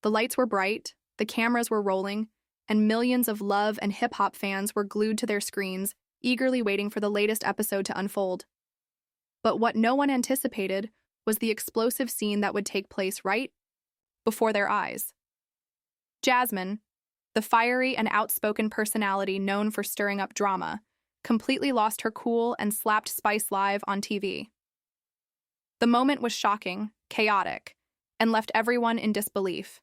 The lights were bright, the cameras were rolling, and millions of love and hip-hop fans were glued to their screens, eagerly waiting for the latest episode to unfold. But what no one anticipated was the explosive scene that would take place right before their eyes. Jasmine, the fiery and outspoken personality known for stirring up drama, completely lost her cool and slapped Spice live on TV. The moment was shocking, chaotic, and left everyone in disbelief.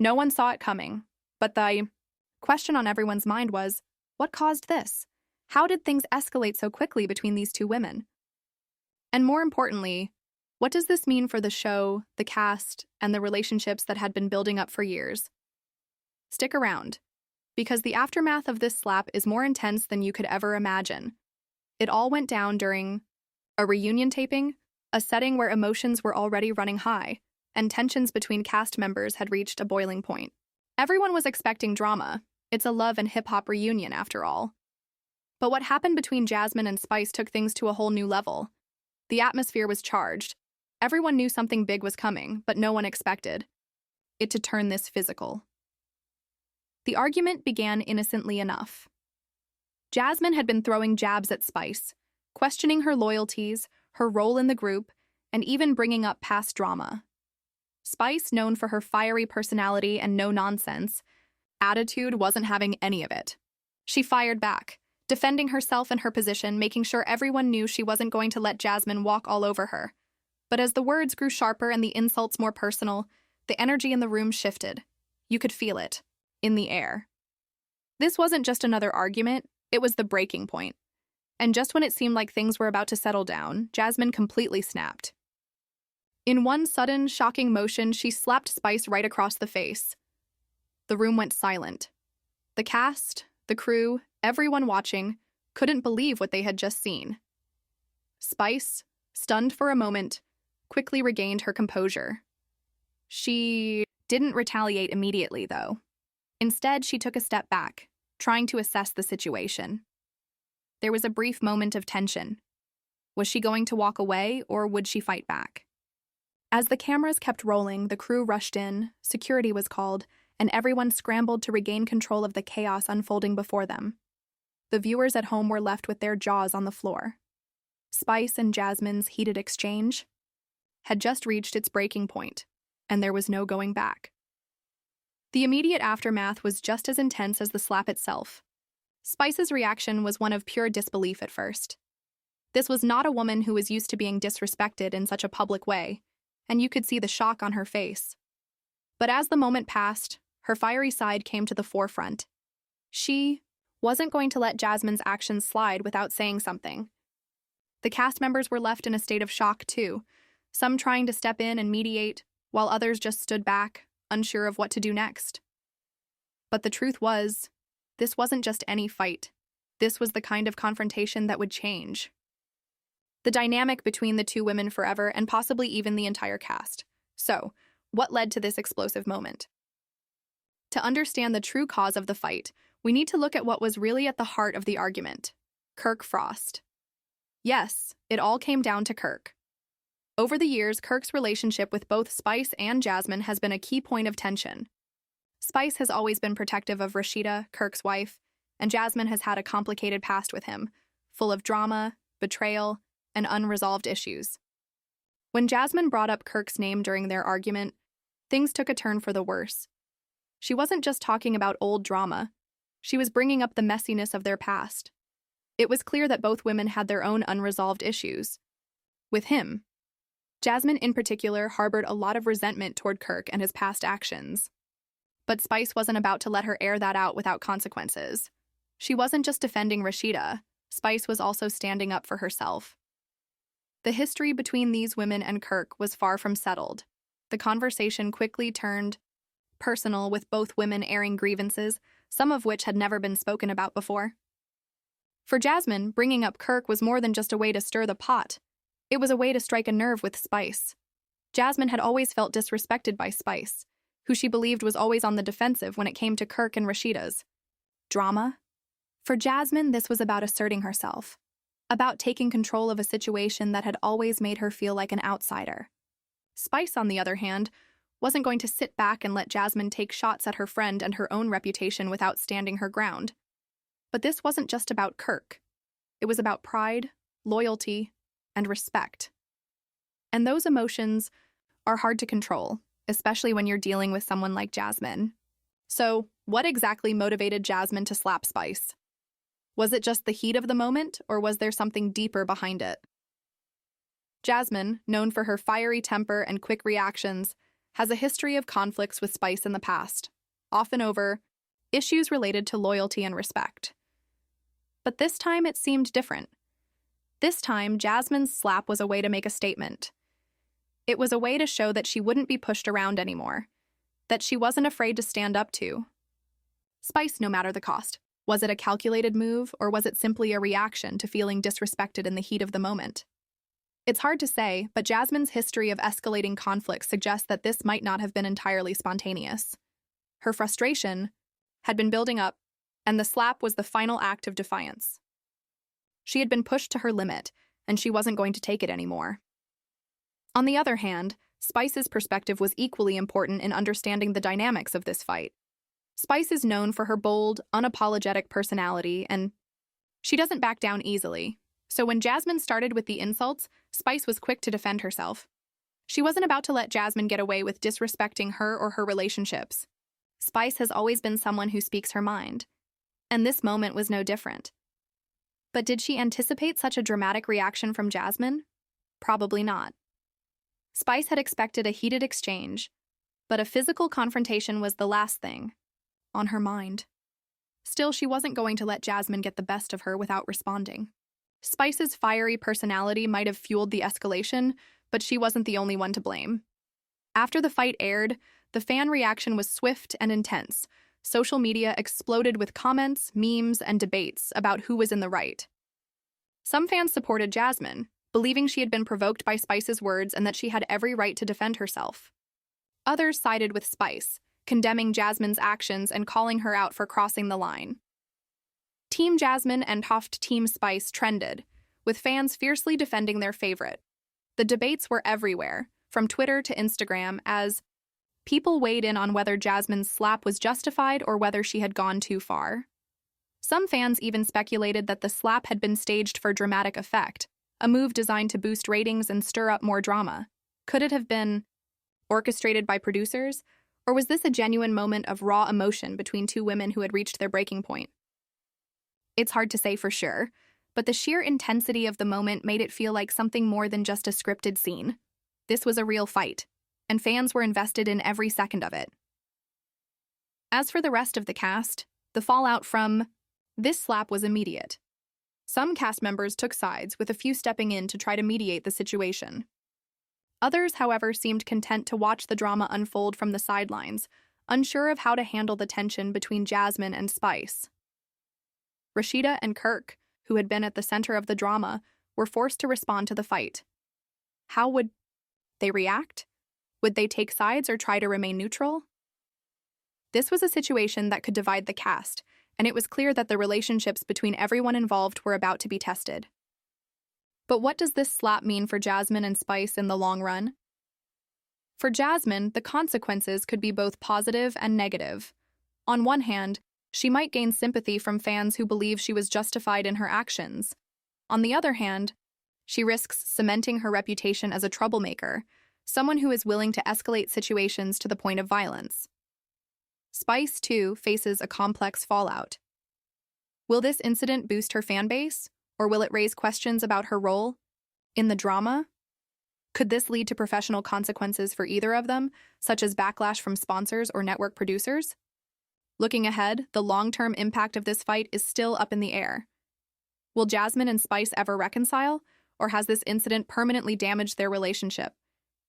No one saw it coming, but the question on everyone's mind was, what caused this? How did things escalate so quickly between these two women? And more importantly, what does this mean for the show, the cast, and the relationships that had been building up for years? Stick around, because the aftermath of this slap is more intense than you could ever imagine. It all went down during a reunion taping, a setting where emotions were already running high, and tensions between cast members had reached a boiling point. Everyone was expecting drama. It's a love and hip-hop reunion, after all. But what happened between Jasmine and Spice took things to a whole new level. The atmosphere was charged. Everyone knew something big was coming, but no one expected it to turn this physical. The argument began innocently enough. Jasmine had been throwing jabs at Spice, questioning her loyalties, her role in the group, and even bringing up past drama. Spice, known for her fiery personality and no-nonsense attitude, wasn't having any of it. She fired back, defending herself and her position, making sure everyone knew she wasn't going to let Jasmine walk all over her. But as the words grew sharper and the insults more personal, the energy in the room shifted. You could feel it, in the air. This wasn't just another argument, it was the breaking point. And just when it seemed like things were about to settle down, Jasmine completely snapped. In one sudden, shocking motion, she slapped Spice right across the face. The room went silent. The cast, the crew, everyone watching, couldn't believe what they had just seen. Spice, stunned for a moment, quickly regained her composure. She didn't retaliate immediately, though. Instead, she took a step back, trying to assess the situation. There was a brief moment of tension. Was she going to walk away, or would she fight back? As the cameras kept rolling, the crew rushed in, security was called, and everyone scrambled to regain control of the chaos unfolding before them. The viewers at home were left with their jaws on the floor. Spice and Jasmine's heated exchange had just reached its breaking point, and there was no going back. The immediate aftermath was just as intense as the slap itself. Spice's reaction was one of pure disbelief at first. This was not a woman who was used to being disrespected in such a public way, and you could see the shock on her face. But as the moment passed, her fiery side came to the forefront. She wasn't going to let Jasmine's actions slide without saying something. The cast members were left in a state of shock, too, some trying to step in and mediate, while others just stood back, unsure of what to do next. But the truth was, this wasn't just any fight. This was the kind of confrontation that would change the dynamic between the two women forever and possibly even the entire cast. So, what led to this explosive moment? To understand the true cause of the fight, we need to look at what was really at the heart of the argument: Kirk Frost. Yes, it all came down to Kirk. Over the years, Kirk's relationship with both Spice and Jasmine has been a key point of tension. Spice has always been protective of Rasheeda, Kirk's wife, and Jasmine has had a complicated past with him, full of drama, betrayal, and unresolved issues. When Jasmine brought up Kirk's name during their argument, things took a turn for the worse. She wasn't just talking about old drama. She was bringing up the messiness of their past. It was clear that both women had their own unresolved issues. With him, Jasmine in particular harbored a lot of resentment toward Kirk and his past actions. But Spice wasn't about to let her air that out without consequences. She wasn't just defending Rasheeda. Spice was also standing up for herself. The history between these women and Kirk was far from settled. The conversation quickly turned personal, with both women airing grievances, some of which had never been spoken about before. For Jasmine, bringing up Kirk was more than just a way to stir the pot. It was a way to strike a nerve with Spice. Jasmine had always felt disrespected by Spice, who she believed was always on the defensive when it came to Kirk and Rasheeda's drama. For Jasmine, this was about asserting herself, about taking control of a situation that had always made her feel like an outsider. Spice, on the other hand, wasn't going to sit back and let Jasmine take shots at her friend and her own reputation without standing her ground. But this wasn't just about Kirk. It was about pride, loyalty, and respect. And those emotions are hard to control, especially when you're dealing with someone like Jasmine. So, what exactly motivated Jasmine to slap Spice? Was it just the heat of the moment, or was there something deeper behind it? Jasmine, known for her fiery temper and quick reactions, has a history of conflicts with Spice in the past, often over issues related to loyalty and respect. But this time it seemed different. This time, Jasmine's slap was a way to make a statement. It was a way to show that she wouldn't be pushed around anymore, that she wasn't afraid to stand up to Spice no matter the cost. Was it a calculated move, or was it simply a reaction to feeling disrespected in the heat of the moment? It's hard to say, but Jasmine's history of escalating conflict suggests that this might not have been entirely spontaneous. Her frustration had been building up, and the slap was the final act of defiance. She had been pushed to her limit, and she wasn't going to take it anymore. On the other hand, Spice's perspective was equally important in understanding the dynamics of this fight. Spice is known for her bold, unapologetic personality, and she doesn't back down easily. So when Jasmine started with the insults, Spice was quick to defend herself. She wasn't about to let Jasmine get away with disrespecting her or her relationships. Spice has always been someone who speaks her mind, and this moment was no different. But did she anticipate such a dramatic reaction from Jasmine? Probably not. Spice had expected a heated exchange, but a physical confrontation was the last thing on her mind. Still, she wasn't going to let Jasmine get the best of her without responding. Spice's fiery personality might have fueled the escalation, but she wasn't the only one to blame. After the fight aired, the fan reaction was swift and intense. Social media exploded with comments, memes, and debates about who was in the right. Some fans supported Jasmine, believing she had been provoked by Spice's words and that she had every right to defend herself. Others sided with Spice, condemning Jasmine's actions and calling her out for crossing the line. Team Jasmine and Team Spice trended, with fans fiercely defending their favorite. The debates were everywhere, from Twitter to Instagram, as people weighed in on whether Jasmine's slap was justified or whether she had gone too far. Some fans even speculated that the slap had been staged for dramatic effect, a move designed to boost ratings and stir up more drama. Could it have been orchestrated by producers, or was this a genuine moment of raw emotion between two women who had reached their breaking point? It's hard to say for sure, but the sheer intensity of the moment made it feel like something more than just a scripted scene. This was a real fight, and fans were invested in every second of it. As for the rest of the cast, the fallout from this slap was immediate. Some cast members took sides, with a few stepping in to try to mediate the situation. Others, however, seemed content to watch the drama unfold from the sidelines, unsure of how to handle the tension between Jasmine and Spice. Rasheeda and Kirk, who had been at the center of the drama, were forced to respond to the fight. How would they react? Would they take sides or try to remain neutral? This was a situation that could divide the cast, and it was clear that the relationships between everyone involved were about to be tested. But what does this slap mean for Jasmine and Spice in the long run? For Jasmine, the consequences could be both positive and negative. On one hand, she might gain sympathy from fans who believe she was justified in her actions. On the other hand, she risks cementing her reputation as a troublemaker, someone who is willing to escalate situations to the point of violence. Spice, too, faces a complex fallout. Will this incident boost her fan base, or will it raise questions about her role in the drama? Could this lead to professional consequences for either of them, such as backlash from sponsors or network producers? Looking ahead, the long-term impact of this fight is still up in the air. Will Jasmine and Spice ever reconcile, or has this incident permanently damaged their relationship?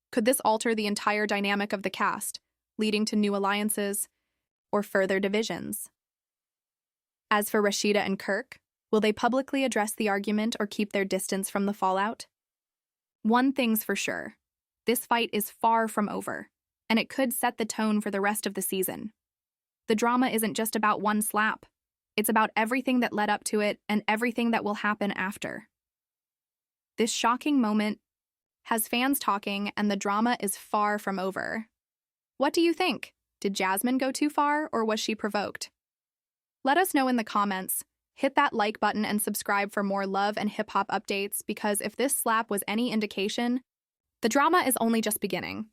Could this alter the entire dynamic of the cast, leading to new alliances or further divisions? As for Rasheeda and Kirk, will they publicly address the argument or keep their distance from the fallout? One thing's for sure, this fight is far from over, and it could set the tone for the rest of the season. The drama isn't just about one slap. It's about everything that led up to it and everything that will happen after. This shocking moment has fans talking, and the drama is far from over. What do you think? Did Jasmine go too far, or was she provoked? Let us know in the comments. Hit that like button and subscribe for more love and hip-hop updates, because if this slap was any indication, the drama is only just beginning.